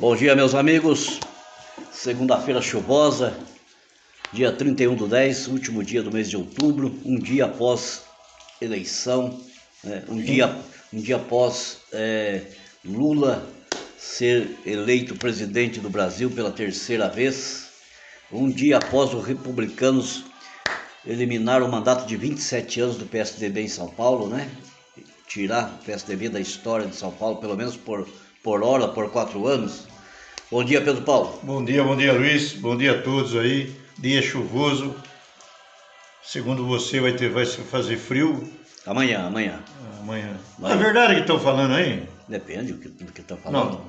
Bom dia, meus amigos. Segunda-feira chuvosa, dia 31/10, último dia do mês de outubro, um dia após eleição, um dia após Lula ser eleito presidente do Brasil pela terceira vez, um dia após os republicanos eliminar o mandato de 27 anos do PSDB em São Paulo, né? Tirar o PSDB da história de São Paulo, pelo menos por 4 anos. Bom dia, Pedro Paulo. Bom dia, Luiz. Bom dia a todos aí. Dia chuvoso. Segundo você, vai fazer frio. Amanhã. Amanhã. É verdade que estão falando aí? Depende do que estão falando.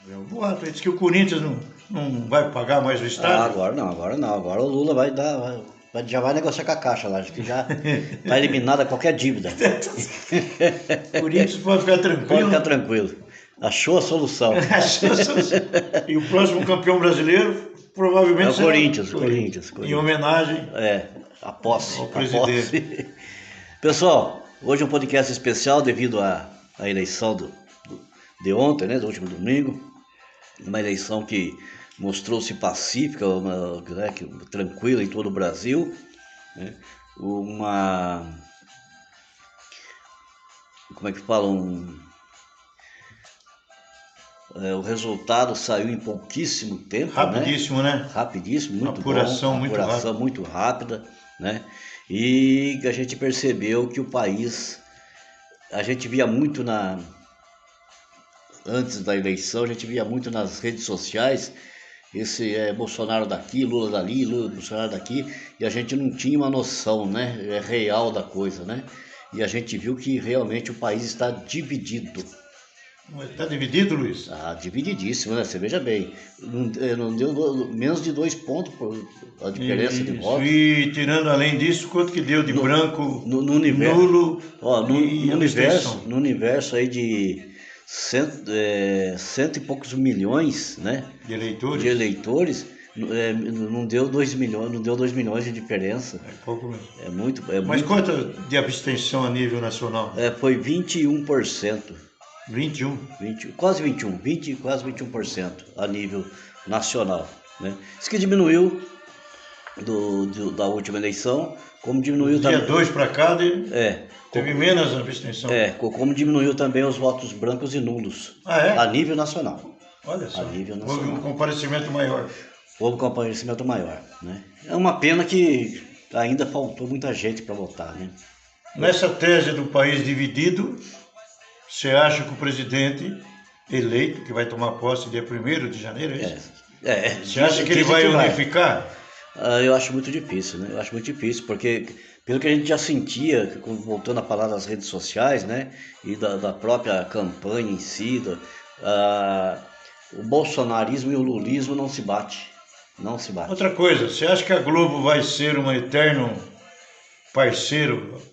Não. Boato, diz que o Corinthians não vai pagar mais o estádio. Agora não. Agora o Lula já vai negociar com a Caixa lá, acho que já está eliminada qualquer dívida. O Corinthians pode ficar tranquilo. Pode ficar tranquilo. Achou a solução. E o próximo campeão brasileiro provavelmente é o Corinthians. Em homenagem a posse. Ao presidente. Pessoal, hoje é um podcast especial devido à eleição de ontem, né, do último domingo. Uma eleição que mostrou-se pacífica, tranquila em todo o Brasil. Né? Como é que fala? O resultado saiu em pouquíssimo tempo. Rapidíssimo, né? Rapidíssimo, muito apuração bom. Apuração muito rápida, né? E a gente percebeu que o país, a gente via muito antes da eleição, a gente via muito nas redes sociais, esse Bolsonaro daqui, Lula dali, Bolsonaro daqui, e a gente não tinha uma noção, né, real da coisa, né? E a gente viu que realmente o país está dividido. Está dividido, Luiz? Ah, divididíssimo, né? Você veja bem. Não deu menos de 2 pontos a diferença de voto. E tirando além disso, quanto que deu de branco, no universo, nulo no universo aí de cento e poucos milhões, né? De eleitores, não deu 2 milhões, não deu 2 milhões de diferença. É pouco mesmo. Mas quanto de abstenção a nível nacional? Foi 21%. 21? Quase 21% a nível nacional, né? Isso que diminuiu da última eleição, como diminuiu também... Dia 2 para cá, teve menos abstenção. Como diminuiu também os votos brancos e nulos. A nível nacional. Olha só, houve um comparecimento maior. Né? É uma pena que ainda faltou muita gente para votar, né? Nessa tese do país dividido, você acha que o presidente eleito, que vai tomar posse dia 1º de janeiro, é isso? Você acha que ele vai unificar? Eu acho muito difícil, né? Eu acho muito difícil, porque pelo que a gente já sentia, voltando a falar das redes sociais, né? E da própria campanha em si, o bolsonarismo e o lulismo não se bate. Outra coisa, você acha que a Globo vai ser um eterno parceiro?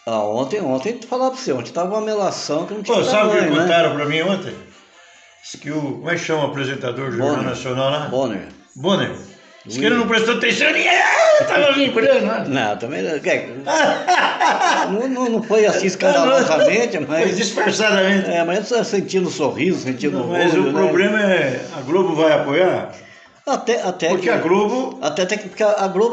Ontem tu falava pra você, ontem tava uma melação que não tinha tamanho, sabe o que né? contaram pra mim ontem? Que como é que chama o apresentador do Jornal Nacional lá? Bonner. Diz que ele não prestou atenção e tava lembrando, né? Não, também não foi assim escandalosamente, mas... Foi disfarçadamente. Mas eu tô sentindo sorriso, sentindo mas o problema é, a Globo vai apoiar? Porque a Globo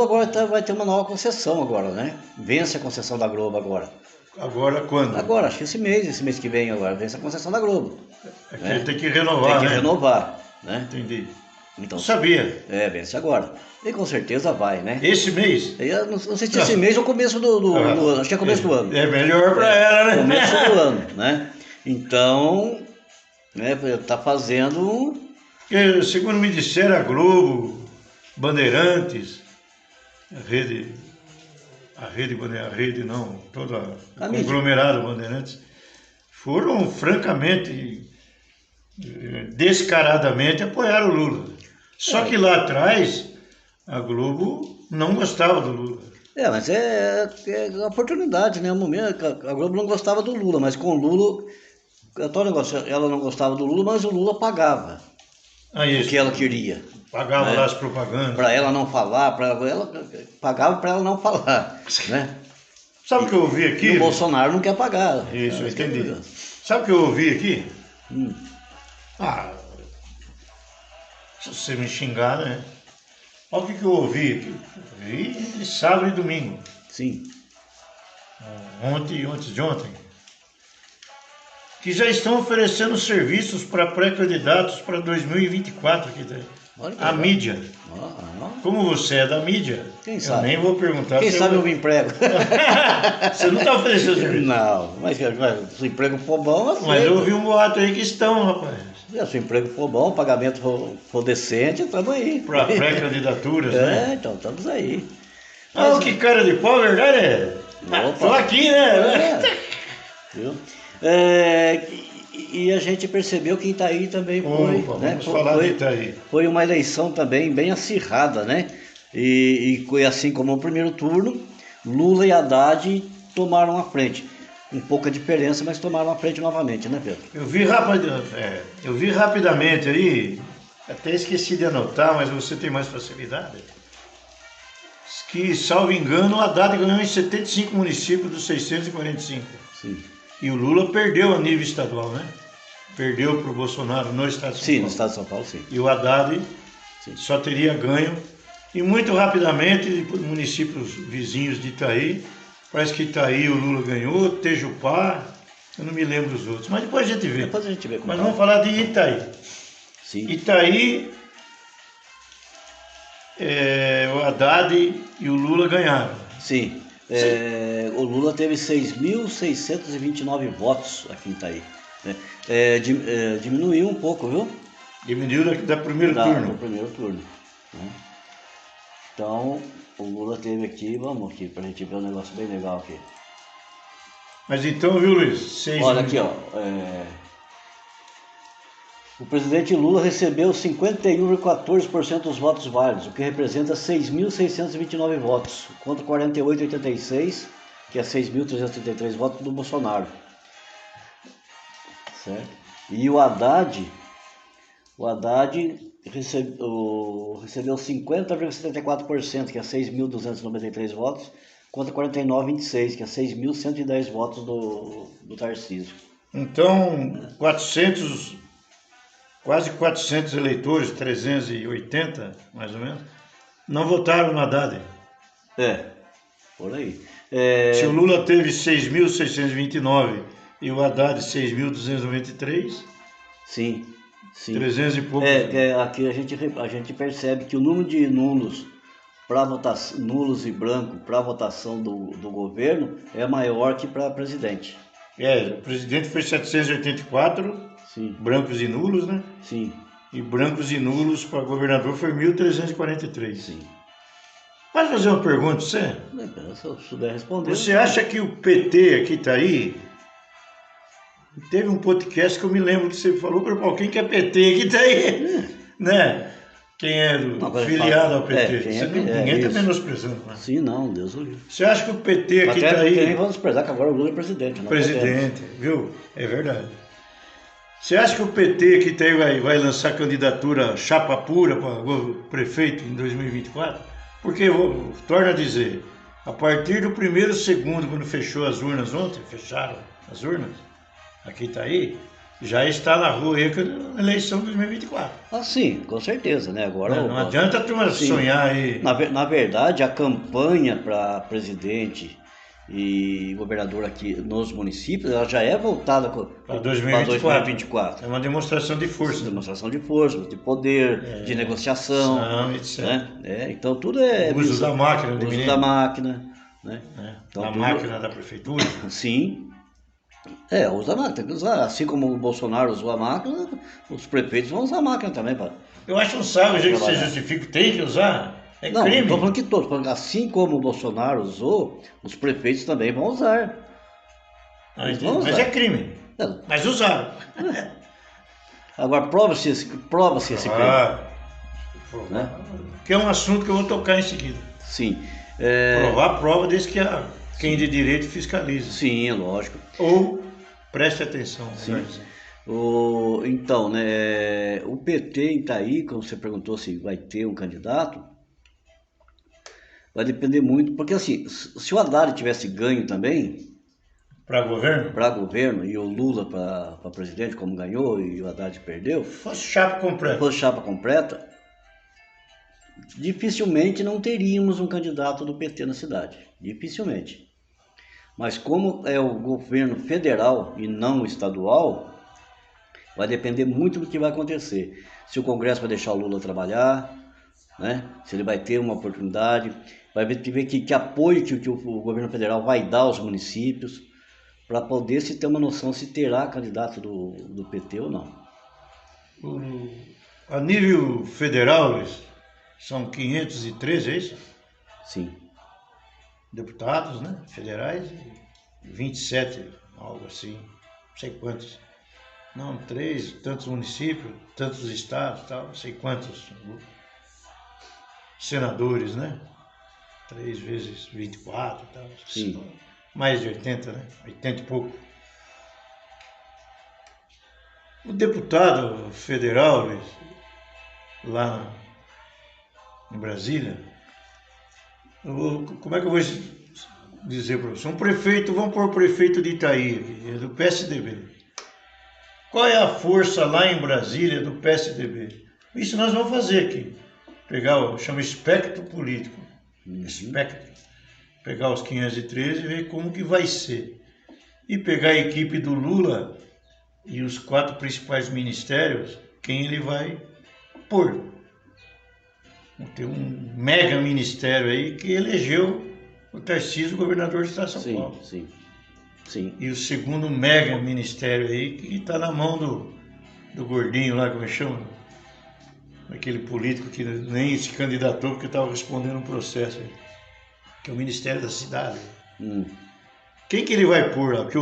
agora vai ter uma nova concessão agora, né? Vence a concessão da Globo agora. Agora quando? Agora, acho que esse mês que vem agora, vence a concessão da Globo. Tem que renovar, renovar, né? Entendi. Então, sabia. Vence agora. E com certeza vai, né? Esse mês? Eu não sei se esse mês ou começo do ano. Acho que é começo do ano. É melhor para ela, né? Começo do ano, né? Então, tá fazendo... Segundo me disseram, a Globo, Bandeirantes, todo o conglomerado Bandeirantes, foram francamente, descaradamente apoiar o Lula. Só que lá atrás, a Globo não gostava do Lula. Mas é oportunidade, né? O momento, a Globo não gostava do Lula, mas com o Lula, ela não gostava do Lula, mas o Lula pagava. O que ela queria. Pagava lá as propagandas. Para ela não falar, ela pagava para ela não falar, né? Sabe o que eu ouvi aqui? E o Bolsonaro não quer pagar. Isso, eu entendi. Sabe o que eu ouvi aqui? Se você me xingar, né? Olha o que eu ouvi aqui. Eu vi de sábado e domingo. Sim. Ontem e antes de ontem. Que já estão oferecendo serviços para pré-candidatos para 2024. A mídia. Como você é da mídia, quem sabe? Eu nem vou perguntar. Quem sabe eu me emprego. Você não está oferecendo serviço? Não, mas se o emprego for bom, assim. Mas eu ouvi um boato aí que estão, rapaz. Se o emprego for bom, o pagamento for decente, estamos aí. Para pré-candidaturas, né? Então estamos aí. Mas, que cara de pau, verdade é? Estou aqui, né? Viu? E a gente percebeu que Itaí também foi. Vamos falar de Itaí. Foi uma eleição também bem acirrada, né? E foi assim como no primeiro turno, Lula e Haddad tomaram a frente. Um pouca diferença, mas tomaram a frente novamente, né, Pedro? Eu vi rapidamente aí, até esqueci de anotar, mas você tem mais facilidade. Que, salvo engano, o Haddad ganhou em 75 municípios dos 645. Sim. E o Lula perdeu a nível estadual, né? Perdeu para o Bolsonaro no estado de São Paulo. Sim, no estado de São Paulo, sim. E o Haddad só teria ganho. E muito rapidamente, municípios vizinhos de Itaí, parece que Itaí o Lula ganhou, Tejupá, eu não me lembro os outros. Mas depois a gente vê. Depois a gente vê como Mas vamos falar de Itaí. Sim. Itaí, o Haddad e o Lula ganharam. Sim. O Lula teve 6.629 votos aqui em Itaí. Né? Diminuiu um pouco, viu? Diminuiu da primeiro turno. Do primeiro turno. Né? Então, o Lula teve aqui, vamos aqui, pra gente ver um negócio bem legal aqui. Mas então, viu, Luiz? Olha aqui, ó. O presidente Lula recebeu 51,14% dos votos válidos, o que representa 6.629 votos, contra 48,86, que é 6.333 votos do Bolsonaro. Certo? E o Haddad recebeu 50,74%, que é 6.293 votos, contra 49,26, que é 6.110 votos do Tarcísio. Então, quase 400 eleitores, 380 mais ou menos, não votaram no Haddad. Por aí. Se o Lula teve 6.629 e o Haddad 6.293, sim. 300 e poucos. Aqui a gente percebe que o número de nulos para votação, nulos e brancos para votação do governo é maior que para presidente. O presidente foi 784, sim. Brancos e nulos, né? Sim. E brancos e nulos para governador foi 1.343. Sim. Posso fazer uma pergunta para você? Se eu souber responder. Você acha que o PT aqui está aí? Teve um podcast que eu me lembro que você falou para quem que é PT aqui está aí, né? Quem é filiado ao PT. Ninguém está menosprezando. Né? Sim, não, Deus o livre. Você acha que o PT aqui está aí... Nem vamos desprezar que agora o Lula é presidente. Presidente, viu? É verdade. Você acha que o PT aqui está aí vai lançar candidatura chapa pura para prefeito em 2024? Porque, torno a dizer, a partir do primeiro segundo, quando fechou as urnas ontem, fecharam as urnas, aqui está aí, já está na rua aí a eleição de 2024. Sim, com certeza, né? Agora não adianta a turma sonhar aí. Na verdade, a campanha para presidente e governador aqui nos municípios, ela já é voltada para 2024. É uma demonstração de força. Demonstração de força, de poder, de negociação, etc. Né? Então tudo é... O uso da máquina. O uso da máquina, né? Então, a máquina da prefeitura. Sim. Usa a máquina, tem que usar. Assim como o Bolsonaro usou a máquina, os prefeitos vão usar a máquina também. Eu acho um saco o jeito que você justifica, tem que usar. É não, crime. Não, estou falando que todos. Assim como o Bolsonaro usou, os prefeitos também vão usar. Mas é crime. Mas usaram. Agora, prova-se esse crime. Né? Que é um assunto que eu vou tocar em seguida. Sim. Provar prova desde que quem de direito fiscaliza. Sim, é lógico. Ou preste atenção. Sim. Então, né, o PT em Itaí, como você perguntou se vai ter um candidato, vai depender muito, porque assim, se o Haddad tivesse ganho também... Para governo? Para governo, e o Lula para presidente, como ganhou, e o Haddad perdeu... Fosse chapa completa. dificilmente não teríamos um candidato do PT na cidade. Dificilmente. Mas como é o governo federal e não estadual, vai depender muito do que vai acontecer. Se o Congresso vai deixar o Lula trabalhar, né? Se ele vai ter uma oportunidade, vai ver que apoio que o governo federal vai dar aos municípios, para poder se ter uma noção se terá candidato do PT ou não. A nível federal, Luiz, são 513, é isso? Sim. Deputados, né? Federais, 27, algo assim, não sei quantos. Não, tantos municípios, tantos estados, tal, não sei quantos senadores, né? 3 vezes 24, tal. Sim. Mais de 80, né? 80 e pouco. O deputado federal, Luiz, lá em Brasília, como é que eu vou dizer para você? Um prefeito, vamos pôr o prefeito de Itaí, é do PSDB. Qual é a força lá em Brasília do PSDB? Isso nós vamos fazer aqui. Chama espectro político. Espectro. Pegar os 513 e ver como que vai ser. E pegar a equipe do Lula e os 4 principais ministérios, quem ele vai pôr. Tem um mega ministério aí que elegeu o Tarcísio governador do estado de São Paulo. Sim. Sim. E o segundo mega ministério aí que está na mão do gordinho lá, como é que chama? Aquele político que nem se candidatou porque estava respondendo um processo aí, que é o Ministério da Cidade. Quem que ele vai pôr lá? Porque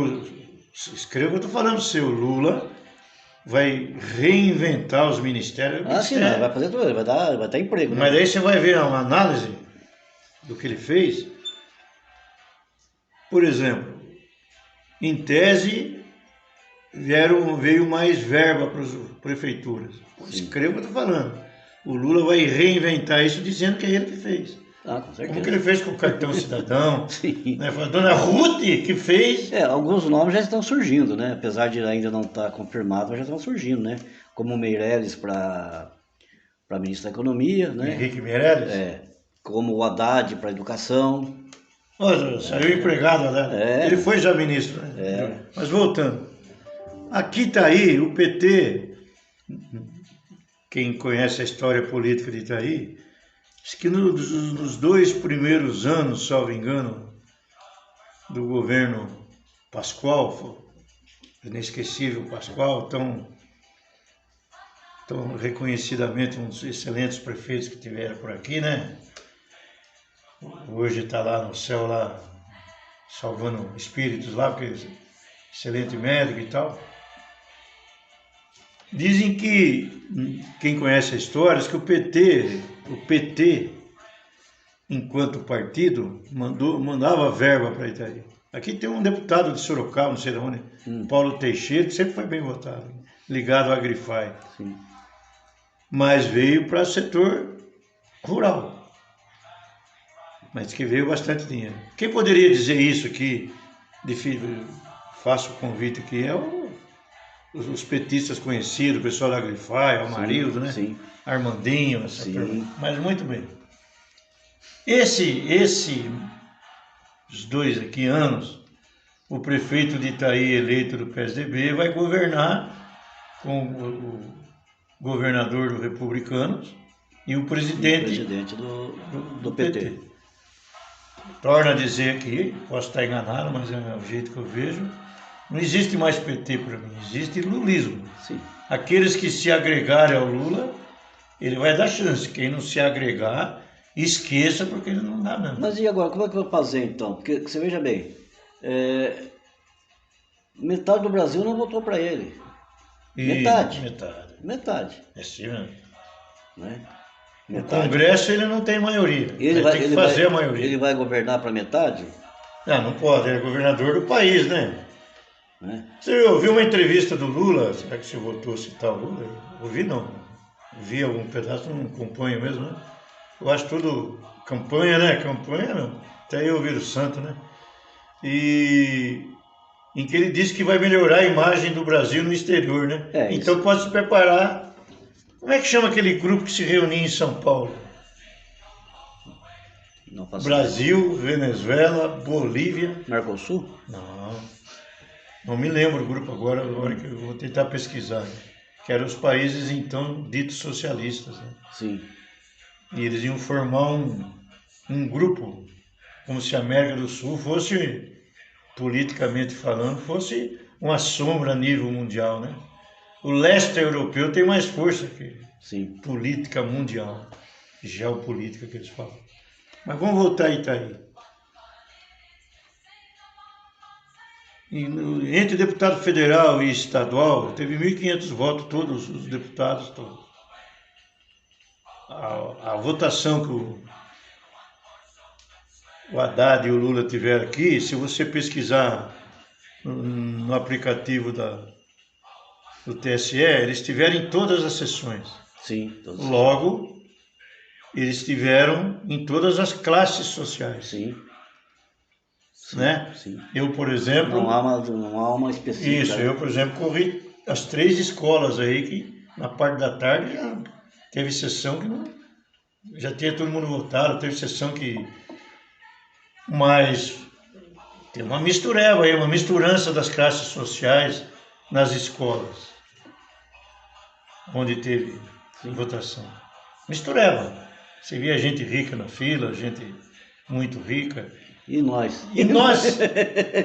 escreva o que eu estou falando, seu Lula vai reinventar os ministérios. Sim, não, vai fazer tudo, vai dar emprego. Mas né? daí você vai ver uma análise do que ele fez. Por exemplo, em tese, veio mais verba para as prefeituras. Escreva o que eu estou falando. O Lula vai reinventar isso dizendo que é ele que fez. Com certeza. Como que ele fez com o cartão cidadão? Sim. Né? Foi a dona Ruth que fez. Alguns nomes já estão surgindo, né? Apesar de ainda não estar confirmado, mas já estão surgindo, né? Como o Meirelles para ministro da Economia, né? Henrique Meirelles. Como o Haddad para Educação. Olha, saiu empregado, né? Ele foi já ministro, né? Mas voltando. Aqui está aí o PT, quem conhece a história política de Itaí, diz que nos 2 primeiros anos, salvo engano, do governo Pascoal, inesquecível Pascoal, tão reconhecidamente um dos excelentes prefeitos que tiveram por aqui, né? Hoje está lá no céu, lá, salvando espíritos lá, porque é excelente médico e tal. Dizem que, quem conhece a história, diz que o PT, enquanto partido, mandava verba para Itaí. Aqui tem um deputado de Sorocaba, não sei de onde, Paulo Teixeira, que sempre foi bem votado, ligado à Agrify. Sim. Mas veio para o setor rural. Mas que veio bastante dinheiro. Quem poderia dizer isso aqui, faço o convite aqui, é os petistas conhecidos, o pessoal da Agrify, o Amarildo, né? Sim. Armandinho, essa turma. Mas muito bem. Os 2 aqui anos, o prefeito de Itaí eleito do PSDB vai governar com o governador do Republicanos e o presidente do PT. Torna a dizer aqui, posso estar enganado, mas é o jeito que eu vejo, não existe mais PT para mim, existe lulismo. Sim. Aqueles que se agregarem ao Lula, ele vai dar chance. Quem não se agregar, esqueça, porque ele não dá mesmo. Mas e agora, como é que eu vou fazer então? Porque você veja bem, metade do Brasil não votou para ele. Metade. É sim mesmo. Né? No Congresso ele não tem maioria. Ele tem que fazer a maioria. Ele vai governar para metade? Não pode, ele é governador do país, né? Você ouviu uma entrevista do Lula? Será que você voltou a citar o Lula? Ouvi não. Vi algum pedaço, não acompanho mesmo, né? Eu acho tudo campanha, né? Campanha não. Até eu ouvi o santo, né? E em que ele disse que vai melhorar a imagem do Brasil no exterior, né? Então pode se preparar. Como é que chama aquele grupo que se reunia em São Paulo? Não faço Brasil, Venezuela, Bolívia. Mercosul? Não me lembro o grupo agora que eu vou tentar pesquisar. Né? Que eram os países então ditos socialistas. Né? Sim. E eles iam formar um grupo, como se a América do Sul fosse, politicamente falando, fosse uma sombra a nível mundial, né? O leste europeu tem mais força que Sim. política mundial, geopolítica que eles falam. Mas vamos voltar a Itaí. Entre deputado federal e estadual, teve 1.500 votos, todos os deputados, todos. A votação que o Haddad e o Lula tiveram aqui, se você pesquisar no aplicativo do TSE, eles tiveram em todas as sessões. Sim. Todos. Logo, eles tiveram em todas as classes sociais. Sim. Né? Sim. Eu, por exemplo... Não há uma específica. Isso, eu, por exemplo, corri as 3 escolas aí que na parte da tarde já teve sessão que não... Já tinha todo mundo votado, teve sessão que... Mas tem uma mistureba aí, uma misturança das classes sociais nas escolas, onde teve votação. Mistureba. Você via gente rica na fila, gente muito rica. E nós? E nós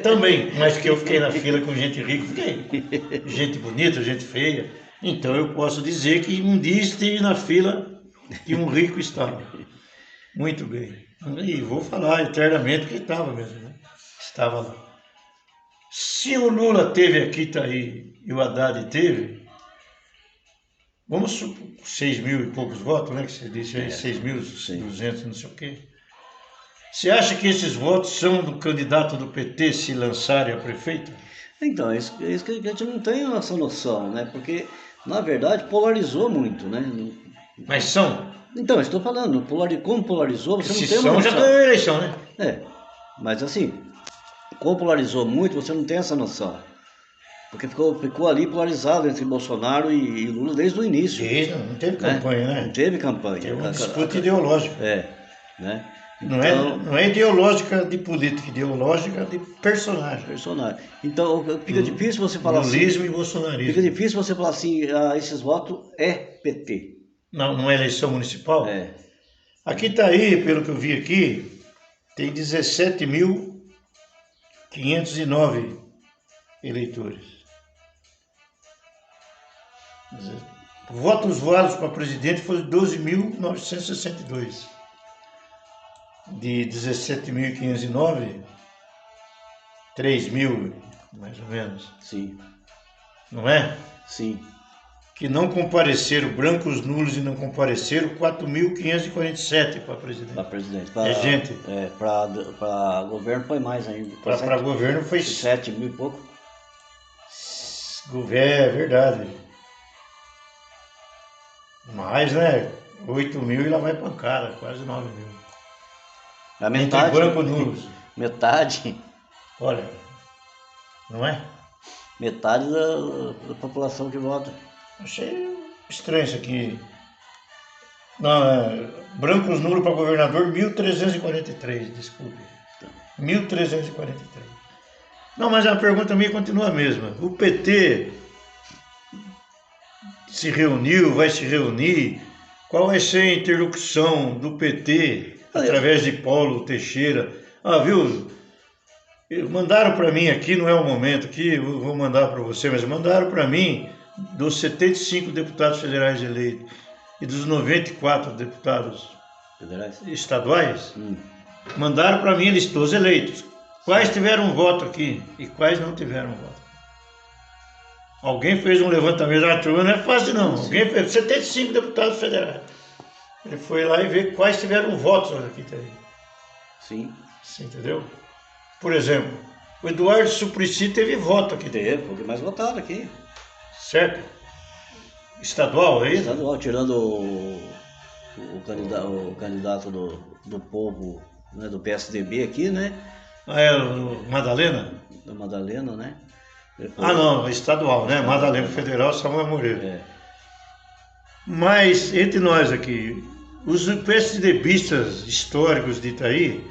também, mas que eu fiquei na fila com gente rica, fiquei. Gente bonita, gente feia. Então eu posso dizer que um dia estive na fila que um rico estava. Muito bem. E vou falar eternamente que estava mesmo, né? Estava lá. Se o Lula teve aqui, tá aí, e o Haddad teve, vamos supor, 6 mil e poucos votos, né? Que você disse aí, 6.200, não sei o quê. Você acha que esses votos são do candidato do PT se lançarem a prefeito? Então, é isso que a gente não tem essa noção, né? Porque, na verdade, polarizou muito, né? Mas são? Então, eu estou falando, como polarizou, você Se não tem uma são, noção. já ganhou a eleição, né? É, mas assim, como polarizou muito, você não tem essa noção. Porque ficou ali polarizado entre Bolsonaro e Lula desde o início. Não teve campanha, né? Não teve campanha. Teve uma disputa ideológica. Né? Não é ideológica de política, ideológica de personagem. Então, fica difícil você falar lulismo assim. E bolsonarismo. Fica difícil você falar assim, esses votos é PT. Numa eleição municipal? É. Aqui está aí, pelo que eu vi aqui, tem 17.509 eleitores. Votos válidos para presidente foram 12.962. De 17.509, 3.000, mais ou menos. Sim. Não é? Sim. Que não compareceram, brancos nulos e não compareceram, 4.547 para presidente. Para presidente. Gente. Para governo foi mais ainda. Para governo foi 7 mil e pouco. Governo, é verdade. Mais, né? 8 mil e lá vai pancada, quase 9 mil. A metade. Entre brancos nulos. Metade. Olha, não é? Metade da população que vota. Achei estranho isso aqui. Não, brancos nulos para governador, 1.343, desculpe. 1.343. Não, mas a pergunta minha continua a mesma. O PT se reuniu, vai se reunir? Qual vai ser a interlocução do PT através de Paulo Teixeira? Viu? Mandaram para mim aqui, não é o momento aqui, eu vou mandar para você, mas mandaram para mim dos 75 deputados federais eleitos e dos 94 deputados estaduais, mandaram para mim eles todos eleitos. Quais tiveram voto aqui e quais não tiveram voto? Alguém fez um levantamento, não é fácil não. Sim. Alguém fez 75 deputados federais. Ele foi lá e vê quais tiveram votos aqui também. Sim. Você entendeu? Por exemplo, o Eduardo Suplicy teve voto aqui. Teve, foi o que mais votado aqui. Certo? Estadual, é isso? Estadual, tirando o candidato do povo, né, do PSDB aqui, né? É o Madalena? Da Madalena, né? Não, estadual, né? Madalena Federal, Samuel Moreira. É. Mas, entre nós aqui, Os PSDBistas históricos de Itaí,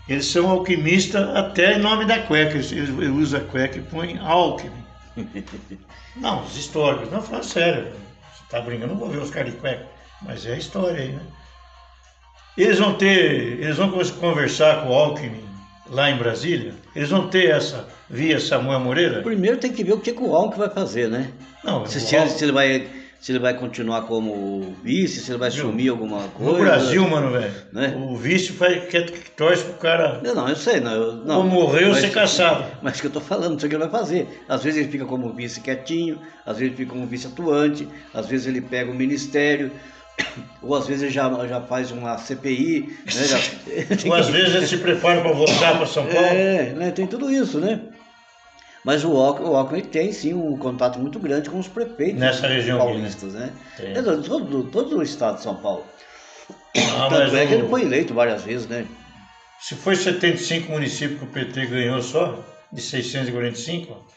eles são alquimistas até em nome da cueca. Eles usam a cueca e põem Alckmin. Não, os históricos. Não, falando sério. Você tá brincando, eu não vou ver os caras de cueca. Mas é a história aí, né? Eles vão conversar com o Alckmin lá em Brasília. Eles vão ter essa via Samuel Moreira. Primeiro tem que ver o que o Alckmin vai fazer, né? Não, se ele vai continuar como vice, se ele vai assumir alguma coisa. No Brasil, mano, velho, né? O vice quer que torce pro cara. Não, eu sei. Não, ou morrer ou ser caçado. Mas que eu tô falando, não sei o que ele vai fazer. Às vezes ele fica como vice quietinho, às vezes ele fica como vice atuante, às vezes ele pega o ministério, ou às vezes ele já faz uma CPI, né? Ou às vezes ele se prepara para voltar para São Paulo. Né? Tem tudo isso, né? Mas o Alckmin tem sim um contato muito grande com os prefeitos nessa região paulistas, né? Todo o estado de São Paulo. Ah, Tanto é que ele foi eleito várias vezes, né? Se foi 75 municípios que o PT ganhou só, de 645,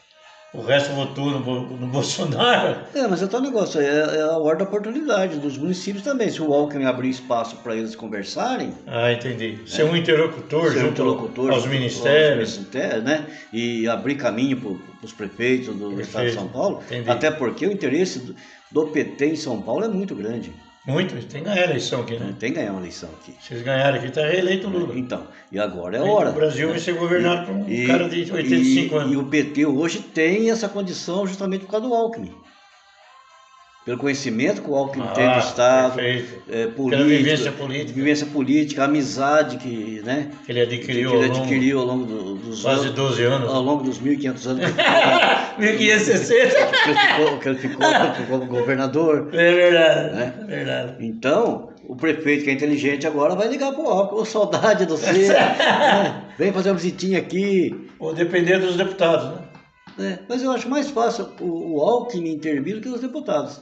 o resto votou no Bolsonaro. Mas é tal negócio, é a hora da oportunidade dos municípios também. Se o Alckmin abrir espaço para eles conversarem. Ah, entendi. Ser um interlocutor junto aos ministérios. Né? E abrir caminho para os prefeitos do estado de São Paulo. Entendi. Até porque o interesse do PT em São Paulo é muito grande. Muito, tem que ganhar a eleição aqui, né? Tem que ganhar uma eleição aqui. Se eles ganharem aqui, está reeleito o Lula. Então, e agora é a hora. O Brasil vai ser governado por um cara de 85 anos. E o PT hoje tem essa condição justamente por causa do Alckmin. Pelo conhecimento que o Alckmin tem do Estado, vivência política, amizade que, né, ele adquiriu ao longo dos quase 12 anos. Ao longo dos 1.500 anos. 1560. Que ele ficou como governador. É verdade, né? Verdade. Então, o prefeito que é inteligente agora vai ligar pro Alckmin. Saudade do você. Né? Vem fazer uma visitinha aqui. Ou depender dos deputados, né? Mas eu acho mais fácil o Alckmin intervir do que os deputados.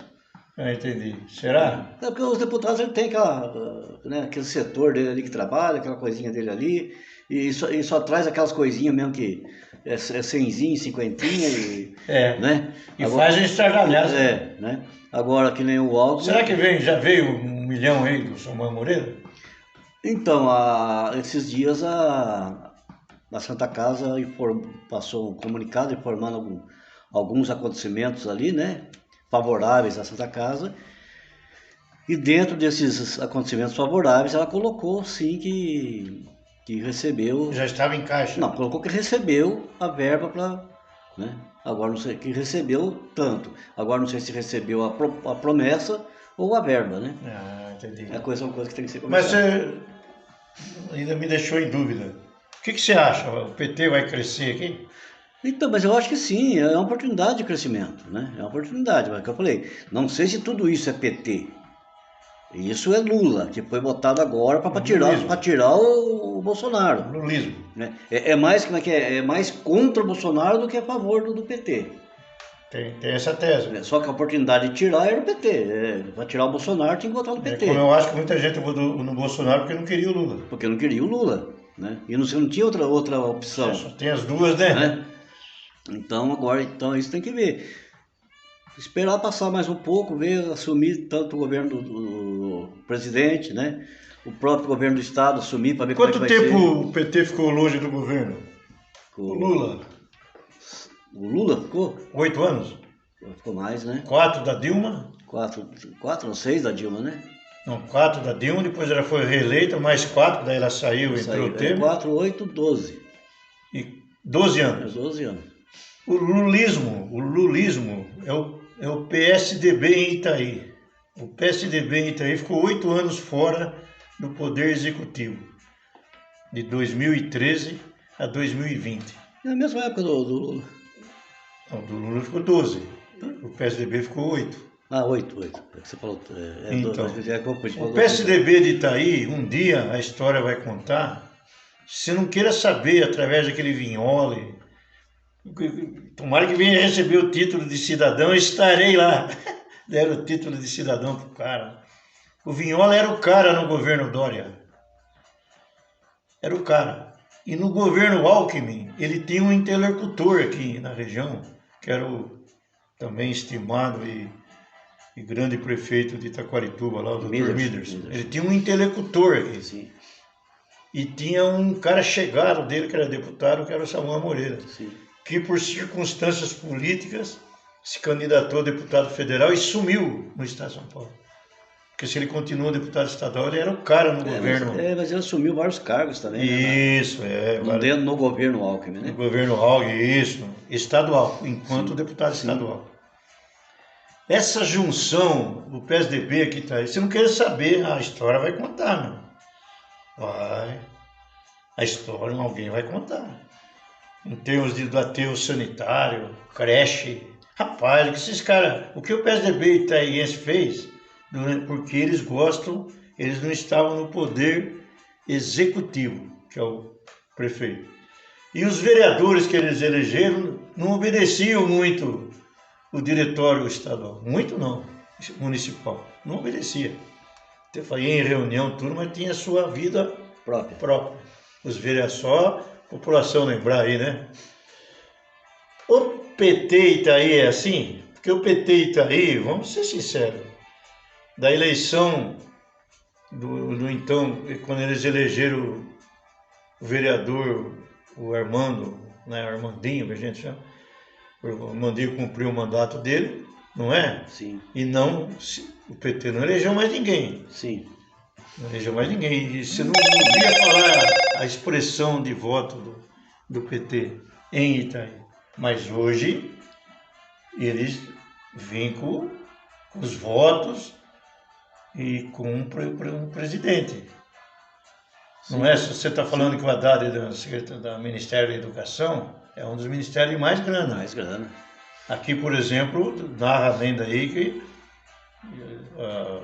Ah, entendi. Será? Porque os deputados ele tem aquele setor dele ali que trabalha, aquela coisinha dele ali, e só traz aquelas coisinhas mesmo que é 100zinho, 50, né? E agora, faz estardalhaço. Né? Agora que nem o Alckmin. Será que já veio 1 milhão aí do Samuel Moreira? Então, esses dias a Santa Casa passou um comunicado informando alguns acontecimentos ali, né? Favoráveis à Santa Casa, e dentro desses acontecimentos favoráveis ela colocou sim que recebeu. Já estava em caixa. Não, colocou que recebeu a verba para, né? Agora não sei que recebeu tanto. Agora não sei se recebeu a promessa ou a verba, né? Ah, entendi. É uma coisa que tem que ser conversada. Mas você ainda me deixou em dúvida. O que você acha? O PT vai crescer aqui? Então, mas eu acho que sim, é uma oportunidade de crescimento, né? É uma oportunidade, mas que eu falei, não sei se tudo isso é PT. Isso é Lula, que foi votado agora para tirar o Bolsonaro. Lulismo. Né? É mais contra o Bolsonaro do que a favor do PT. Tem essa tese. Só que a oportunidade de tirar era o PT. Para tirar o Bolsonaro tinha que votar no PT. Como eu acho que muita gente votou no Bolsonaro porque não queria o Lula. Porque não queria o Lula, né? E não tinha outra opção. Só tem as duas, né? Então isso tem que ver. Esperar passar mais um pouco, ver assumir tanto o governo do presidente, né? O próprio governo do estado assumir para ver Quanto como é que vai ser. Quanto tempo o PT ficou longe do governo? O Lula. O Lula ficou? 8 anos? Ficou mais, né? 4 da Dilma? 4 ou 6 da Dilma, né? Não, 4 da Dilma, depois ela foi reeleita, mais 4, daí ela saiu, entrou o Temer. 4, 8, 12. E 12 anos. 12 anos. O lulismo é o PSDB em Itaí. O PSDB em Itaí ficou 8 anos fora do Poder Executivo, de 2013 a 2020. É a mesma época do Lula. Não, do Lula ficou 12. O PSDB ficou 8. 8. Você falou. Então, o PSDB de Itaí, um dia a história vai contar. Se não queira saber, através daquele Vignoli, tomara que venha receber o título de cidadão, eu estarei lá. Deram o título de cidadão pro cara. O Vignoli era o cara no governo Dória. Era o cara. E no governo Alckmin, ele tem um interlocutor aqui na região, que era o também estimado e e grande prefeito de Itaquarituba, lá, o Dr. Miders. Miders. Ele tinha um interlocutor aqui. Sim, E tinha um cara chegado dele, que era deputado, que era o Samuel Moreira, sim. que por circunstâncias políticas se candidatou a deputado federal e sumiu no estado de São Paulo. Porque se ele continuou deputado estadual, ele era o cara no governo. Mas ele assumiu vários cargos também, né? Isso, No governo Alckmin, né? no governo Alckmin, isso, estadual, enquanto deputado estadual. Essa junção do PSDB que está aí, você não quer saber, a história vai contar, meu. Vai. A história alguém vai contar. Em termos do aterro sanitário, creche. Rapaz, o que o PSDB itaiense fez, porque eles gostam, eles não estavam no poder executivo, que é o prefeito. E os vereadores que eles elegeram não obedeciam muito o diretório estadual. Muito não, municipal. Não obedecia. Até falei em reunião, tudo, mas tinha a sua vida própria. Os vereadores, só a população lembrar aí, né? O PT Itaí é assim, porque o PT Itaí, vamos ser sinceros, da eleição do então, quando eles elegeram o vereador, o Armando, né, Armandinho, que a gente chama, o Armandinho cumpriu o mandato dele, não é? Sim. E não, o PT não elegeu mais ninguém. Sim. Não elegeu mais ninguém. E você não podia falar a expressão de voto do PT em Itaí. Mas hoje, eles vêm com os votos e com um presidente. Sim. Não é? Se você está falando que o Haddad da Ministério da Educação é um dos ministérios mais grandes. Mais grana. Aqui, por exemplo, narra a lenda aí que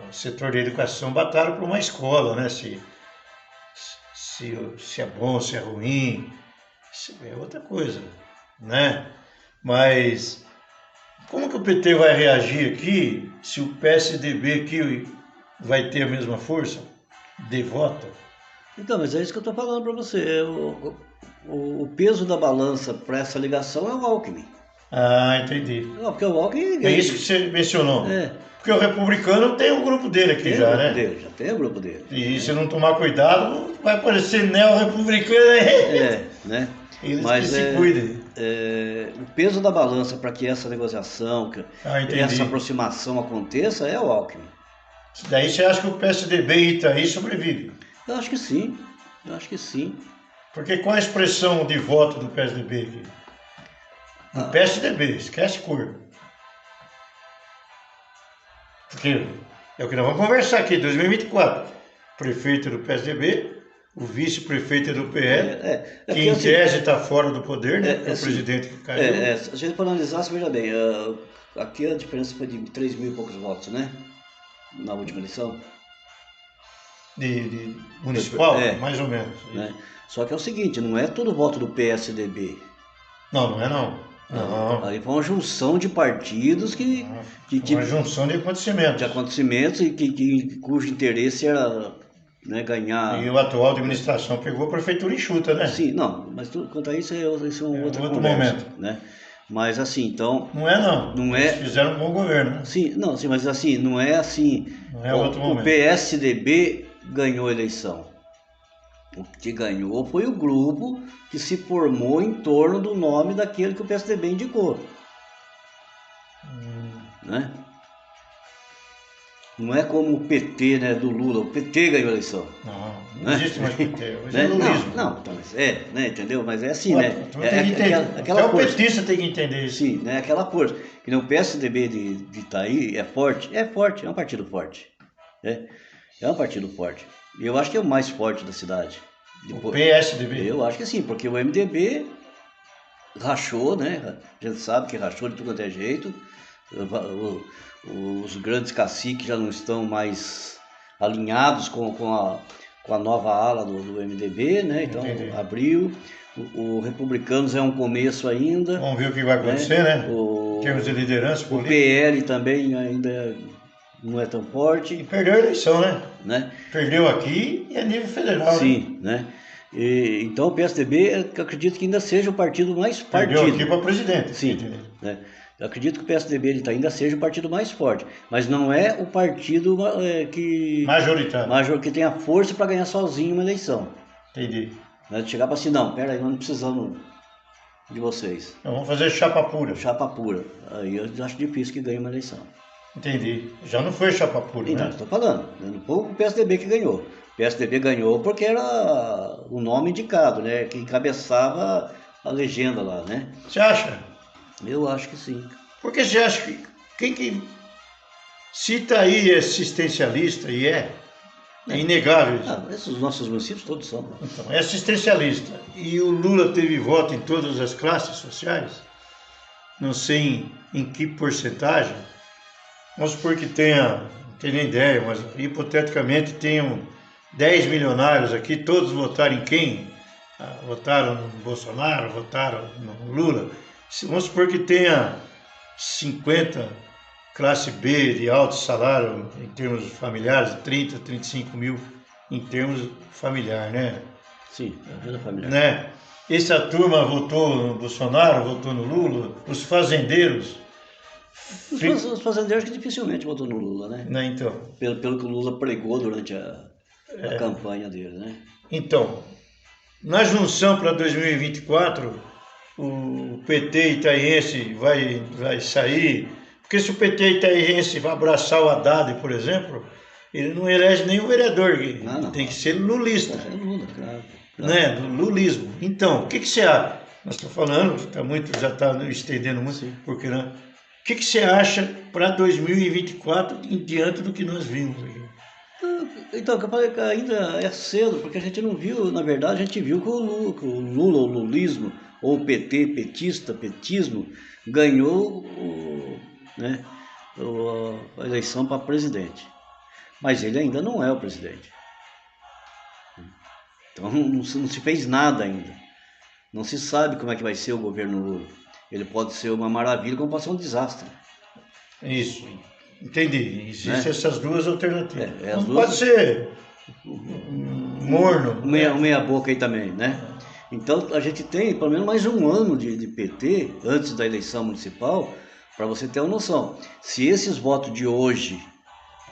o setor da educação batalha por uma escola, né? Se é bom, se é ruim, é outra coisa, né? Mas como que o PT vai reagir aqui se o PSDB aqui vai ter a mesma força de voto? Então, mas é isso que eu estou falando para você. O peso da balança para essa ligação é o Alckmin. Ah, entendi. Não, porque o Alckmin... É isso que você mencionou. É. Porque o republicano tem o grupo dele aqui já, né? Já tem o grupo dele. E se não tomar cuidado, vai aparecer neo-republicano aí. Né? Eles mas que se cuidem. O peso da balança para que essa negociação, que essa aproximação aconteça é o Alckmin. Daí você acha que o PSDB e Itaí sobrevive? Eu acho que sim. Porque qual a expressão de voto do PSDB aqui? Do PSDB, esquece cor. Porque é o que nós vamos conversar aqui, 2024. Prefeito do PSDB, o vice-prefeito do PL, que em tese está fora do poder, né? É o presidente que caiu. Se a gente for analisar, você veja bem, aqui a diferença foi de 3 mil e poucos votos, né? Na última eleição. De municipal, mais ou menos. Né? Só que é o seguinte, não é todo voto do PSDB. Não é não. Não. Aí foi uma junção de partidos uma junção de acontecimentos. De acontecimentos e cujo interesse era, né, ganhar. E o atual administração pegou a prefeitura enxuta, né? Sim, não, mas quanto a isso é outro conversa, momento. Né? Mas assim, então. Não é não. Não Eles fizeram um bom governo, né? Sim, mas assim, não é assim. Não é outro momento. O PSDB ganhou a eleição. O que ganhou foi o grupo que se formou em torno do nome daquele que o PSDB indicou. Né? Não é como o PT, né, do Lula. O PT ganhou a eleição. Não existe mais PT. Hoje é lulismo. Não, então, né, entendeu? Mas é assim, né? Até o petista tem que entender isso. Sim, né? Aquela força. Que o PSDB de Itaí é forte, é um partido forte. É um partido forte. E eu acho que é o mais forte da cidade. O PSDB? Eu acho que sim, porque o MDB rachou, né? A gente sabe que rachou de tudo quanto é jeito. Os grandes caciques já não estão mais alinhados com a nova ala do MDB, né? Então, abriu. O Republicanos é um começo ainda. Vamos ver o que vai acontecer, né? Em termos de liderança política. O PL também ainda não é tão forte. E perdeu a eleição, né? Perdeu aqui e a nível federal. Sim, né? Então o PSDB, eu acredito que ainda seja o partido mais partido. Perdeu aqui para presidente. Sim, né? Eu acredito que o PSDB de Itaí ainda seja o partido mais forte, mas não é o partido que Majoritário. que tem a força para ganhar sozinho uma eleição. Entendi. Né? Chegar para assim, não, pera aí, nós não precisamos de vocês. Então, vamos fazer chapa pura. Chapa pura. Aí eu acho difícil que ganhe uma eleição. Entendi. Já não foi chapa pura, Então, né? estou falando, não foi o PSDB que ganhou. O PSDB ganhou porque era o nome indicado, né? Que encabeçava a legenda lá, né? Você acha? Eu acho que sim. Por que você acha que quem que cita aí é assistencialista e é inegável isso. Esses nossos municípios todos são. Então, é assistencialista. E o Lula teve voto em todas as classes sociais? Não sei em que porcentagem. Vamos supor que tenha, não tenho nem ideia, mas hipoteticamente tenham 10 milionários aqui, todos votaram em quem? Votaram no Bolsonaro, votaram no Lula. Vamos supor que tenha 50 classe B de alto salário em termos familiares, 30, 35 mil em termos familiar, né? Sim, ajuda familiar. Né? Essa turma votou no Bolsonaro, votou no Lula, os fazendeiros. Os fazendeiros que dificilmente votou no Lula, né? Né, então. Pelo que o Lula pregou durante a campanha dele, né? Então, na junção para 2024, o PT itaiense vai sair, porque se o PT itaiense vai abraçar o Haddad, por exemplo, ele não elege nem o vereador, tem que ser lulista. É Lula, claro. Né, do lulismo. Então, o que você acha? Nós estamos falando, já está estendendo muito, porque não? O que você acha para 2024 em diante do que nós vimos aqui? Então, eu falei que ainda é cedo, porque a gente não viu, na verdade, a gente viu que o Lula, o lulismo, ou o PT, petismo, ganhou a eleição para presidente. Mas ele ainda não é o presidente. Então não se fez nada ainda. Não se sabe como é que vai ser o governo Lula. Ele pode ser uma maravilha, como pode ser um desastre. Isso, entendi. Existem essas duas alternativas. Não pode ser morno. Meia boca aí também, né? Então a gente tem pelo menos mais um ano de PT antes da eleição municipal, para você ter uma noção. Se esses votos de hoje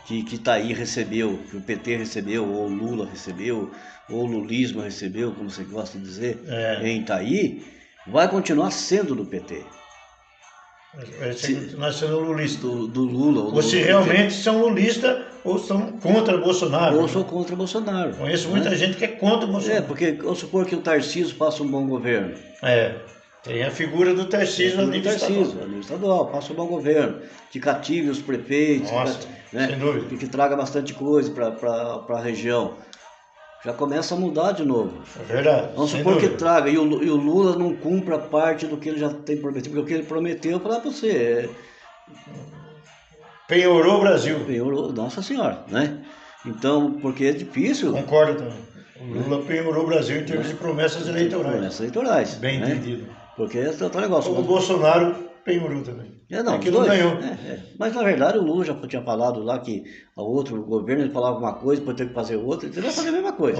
que Itaí recebeu, que o PT recebeu, ou o Lula recebeu, ou o lulismo recebeu, como você gosta de dizer, em Itaí, vai continuar sendo do PT. Vai continuar sendo lulista. Do Lula. Ou se realmente são lulistas ou são contra Bolsonaro. Ou sou contra Bolsonaro. Conheço muita gente que é contra Bolsonaro. Porque vamos supor que o Tarcísio faça um bom governo. Tem a figura do Tarcísio a nível estadual, faça um bom governo, que cative os prefeitos, sem dúvida. Que traga bastante coisa para a região. Já começa a mudar de novo. É verdade. Vamos supor que traga, e o Lula não cumpra parte do que ele já tem prometido, porque o que ele prometeu, eu vou falar para você. Penhorou o Brasil. Penhorou, nossa senhora, né? Então, porque é difícil. Concordo também. O Lula penhorou o Brasil em termos de promessas eleitorais. Promessas eleitorais. Bem entendido. Porque esse é outro negócio. O Bolsonaro penhorou também. Que não ganhou. Mas na verdade o Lula já tinha falado lá que o outro governo ele falava uma coisa, depois teve que fazer outra, ele vai fazer a mesma coisa.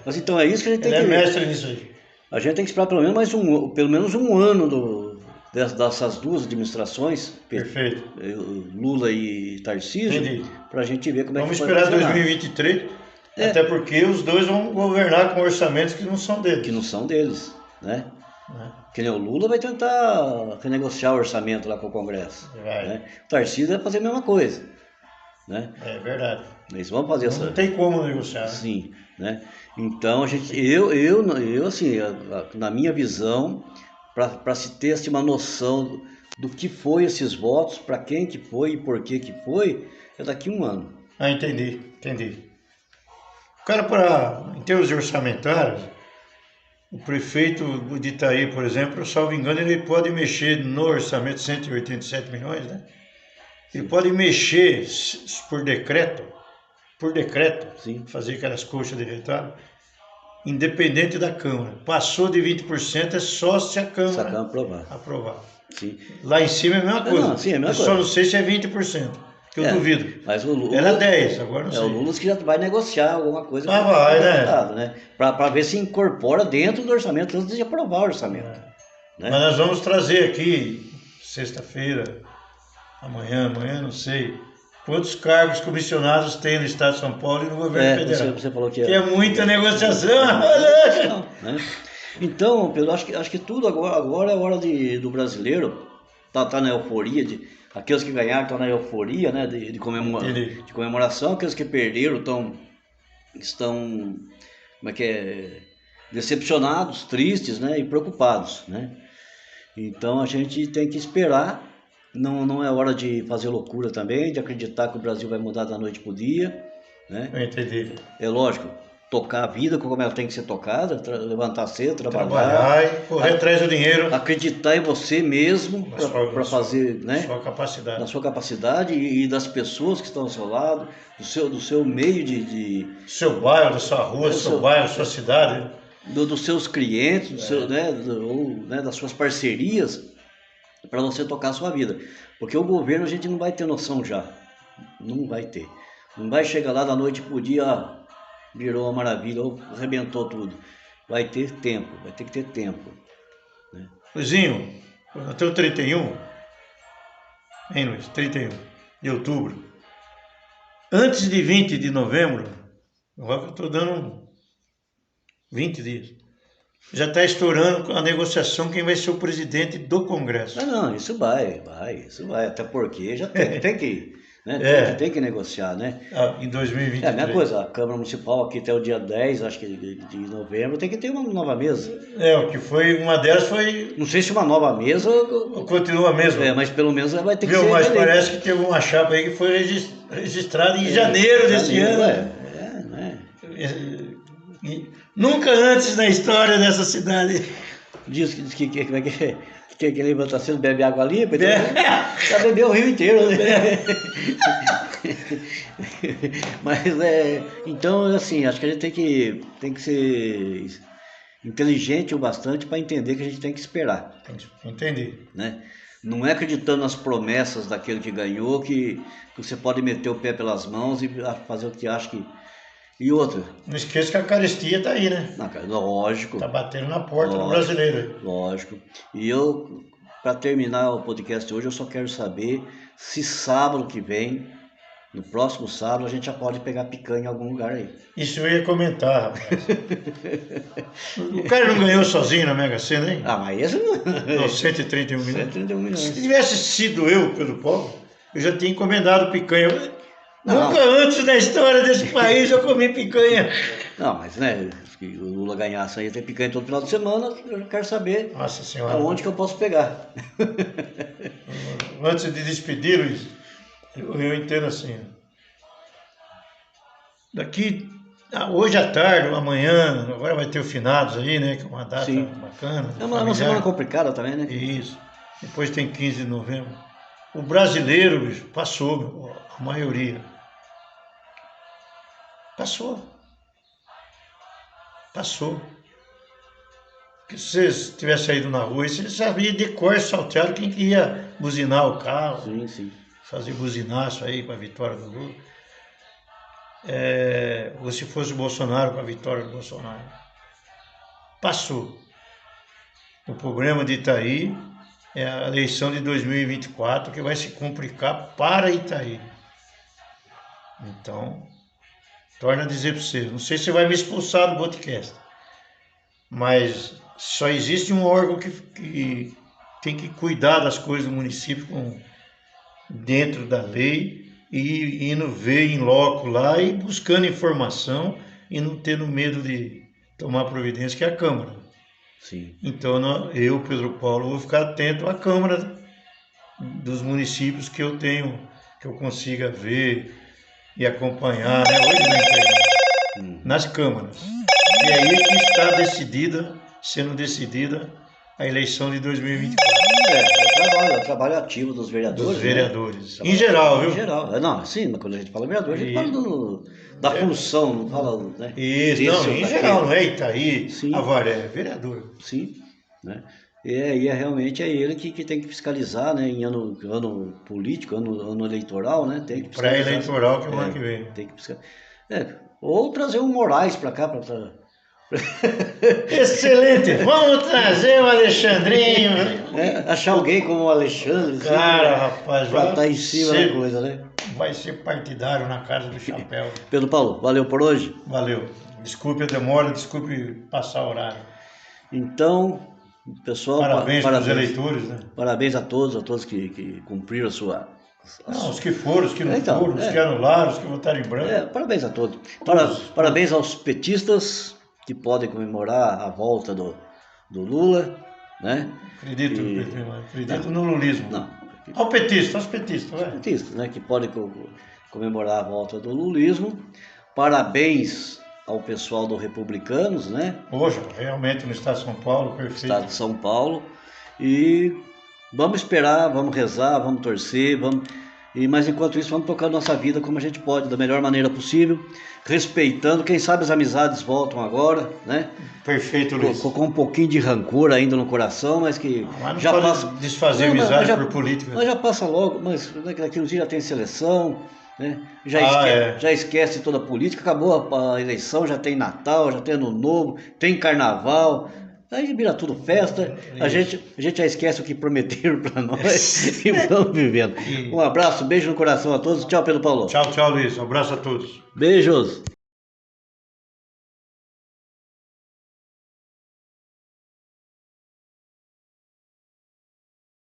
Mas então é isso que a gente tem que. Ele é mestre nisso aí. A gente tem que esperar pelo menos um ano dessas duas administrações, perfeito, Lula e Tarcísio, para a gente ver como Vamos é que vai esperar 2023, até porque os dois vão governar com orçamentos que não são deles. Que não são deles, né? Que nem o Lula vai tentar renegociar o orçamento lá com o Congresso. Né? O Tarcísio vai fazer a mesma coisa. Né? É verdade. Eles vão fazer não tem como negociar. Sim. Né? Então, eu assim, na minha visão, para se ter assim, uma noção do que foi esses votos, para quem que foi e por que foi, é daqui a um ano. Entendi. O cara, em termos orçamentários, o prefeito de Itaí, por exemplo, salvo engano, ele pode mexer no orçamento 187 milhões, né? Ele pode mexer por decreto, Sim. Fazer aquelas coxas de retalho, independente da Câmara. Passou de 20% é só se a Câmara aprovar. Sim. Lá em cima é a mesma coisa. Não, sim, é a mesma coisa. Só não sei se é 20%. Que eu duvido. Mas o Lula, era 10, agora não sei. O Lula que já vai negociar alguma coisa. Vai, né? Para ver se incorpora dentro do orçamento antes de aprovar o orçamento. Né? Mas nós vamos trazer aqui sexta-feira, amanhã, não sei, quantos cargos comissionados tem no Estado de São Paulo e no governo federal. Você falou que Que é muita negociação. Não, né? Então, Pedro, acho que tudo agora é hora do brasileiro tá na euforia, aqueles que ganharam estão na euforia, né, de comemoração, aqueles que perderam estão, como é que é, decepcionados, tristes, né, e preocupados, né? Então a gente tem que esperar, não é hora de fazer loucura também, de acreditar que o Brasil vai mudar da noite pro dia, né? Eu entendi. É lógico, tocar a vida como ela tem que ser tocada, levantar cedo, trabalhar e correr atrás do dinheiro. Acreditar em você mesmo para fazer, né? Sua capacidade. Na sua capacidade e das pessoas que estão ao seu lado, do seu meio do seu bairro, da sua rua, do seu bairro, da sua cidade. Dos seus clientes, né, das suas parcerias, para você tocar a sua vida. Porque o governo a gente não vai ter noção já. Não vai ter. Não vai chegar lá da noite pro dia, virou uma maravilha, ou arrebentou tudo. Vai ter tempo, vai ter que ter tempo. Né? Luizinho, até o 31, hein, Luiz? 31 de outubro. Antes de 20 de novembro, agora que eu estou dando 20 dias, já está estourando a negociação quem vai ser o presidente do Congresso. Não, isso vai, até porque já tem que, né? Tem que negociar, né? Em 2023. É a mesma coisa, a Câmara Municipal aqui até o dia 10, acho que de novembro, tem que ter uma nova mesa. O que foi, uma delas foi... Não sei se uma nova mesa... Continua a mesma. Mas pelo menos vai ter que ser... Mas parece que teve uma chapa aí que foi registrada em janeiro desse ano. Nunca antes na história dessa cidade. Diz que como é que levanta cedo, bebe água limpa, já bebeu o rio inteiro, né? Mas então assim, acho que a gente tem que ser inteligente o bastante para entender que a gente tem que esperar. Entendi. Né? Não é acreditando nas promessas daquele que ganhou que você pode meter o pé pelas mãos e fazer o que acha que... E outra. Não esqueça que a carestia está aí, né? Lógico. Está batendo na porta do brasileiro. Lógico. E eu, para terminar o podcast hoje, eu só quero saber se sábado que vem, no próximo sábado, a gente já pode pegar picanha em algum lugar aí. Isso eu ia comentar, rapaz. O cara não ganhou sozinho na Mega Sena, hein? Mas esse não... Não, 131 milhões. 131 milhões. Se tivesse sido eu, Pedro Paulo, eu já tinha encomendado picanha. Nunca antes na história desse país eu comi picanha. Não, mas né, se o Lula ganhasse aí, tem picanha todo final de semana, eu quero saber aonde que eu posso pegar. Antes de despedir, Luiz, eu entendo assim. Daqui, hoje à tarde, amanhã, agora vai ter o finados aí, né? Que é uma data bacana. É uma semana complicada também, né? Isso. Depois tem 15 de novembro. O brasileiro, bicho, passou, a maioria. Passou. Porque se você tivesse saído na rua, você sabia de cor salteado quem ia buzinar o carro. Sim. Fazer buzinaço aí com a vitória do Lula. Ou se fosse o Bolsonaro com a vitória do Bolsonaro. Passou. O problema de Itaí é a eleição de 2024 que vai se complicar para Itaí. Então, torna a dizer para você, não sei se vai me expulsar do podcast, mas só existe um órgão que tem que cuidar das coisas do município dentro da lei e indo ver em loco lá e buscando informação e não tendo medo de tomar providência, que é a Câmara. Sim. Então eu, Pedro Paulo, vou ficar atento à Câmara dos municípios que eu tenho, que eu consiga ver e acompanhar, né? Hoje na internet, nas câmaras. E é aí que está sendo decidida a eleição de 2024. É o trabalho ativo dos vereadores. Dos vereadores. Né? Em geral, viu? Em geral. Não, sim, mas quando a gente fala vereador, a gente fala da função, não fala, né? Isso, não, em geral, não é Itaí, Avaré, vereador. Sim, né? E realmente é ele que tem que fiscalizar, né? Em ano político, ano eleitoral, né? Tem que fiscalizar. Pré-eleitoral que é o ano que vem. Tem que fiscalizar. Ou trazer um Moraes para cá, para Excelente! Vamos trazer o Alexandrinho. Achar alguém como o Alexandre, Cara, rapaz, pra estar em cima da coisa, né? Vai ser partidário na Casa do Chapéu. Pedro Paulo, valeu por hoje. Valeu. Desculpe a demora, desculpe passar o horário. Então, pessoal, Parabéns para os eleitores, né? Parabéns a todos que cumpriram a sua... Não, os que foram, os que não Então, foram, os que anularam, os que votaram em branco. Parabéns a todos. Parabéns aos petistas que podem comemorar a volta do Lula, né? Acredito no lulismo. Não. Aos petistas, vai. Petistas, né? Que podem comemorar a volta do lulismo. Parabéns ao pessoal do Republicanos, né? Hoje, realmente no estado de São Paulo, perfeito. Estado de São Paulo. E vamos esperar, vamos rezar, vamos torcer, mas enquanto isso vamos tocar nossa vida como a gente pode, da melhor maneira possível, respeitando, quem sabe as amizades voltam agora, né? Perfeito, Luiz. Com um pouquinho de rancor ainda no coração, mas que não já passa... desfazer amizade por política. Mas já passa logo, mas daqui uns dias já tem seleção, né? Já esquece toda a política, acabou a eleição, já tem Natal, já tem Ano Novo, tem Carnaval... Aí vira tudo festa, a gente já esquece o que prometeram para nós e vamos vivendo. Um abraço, beijo no coração a todos. Tchau, Pedro Paulo. Tchau, Luiz. Um abraço a todos. Beijos.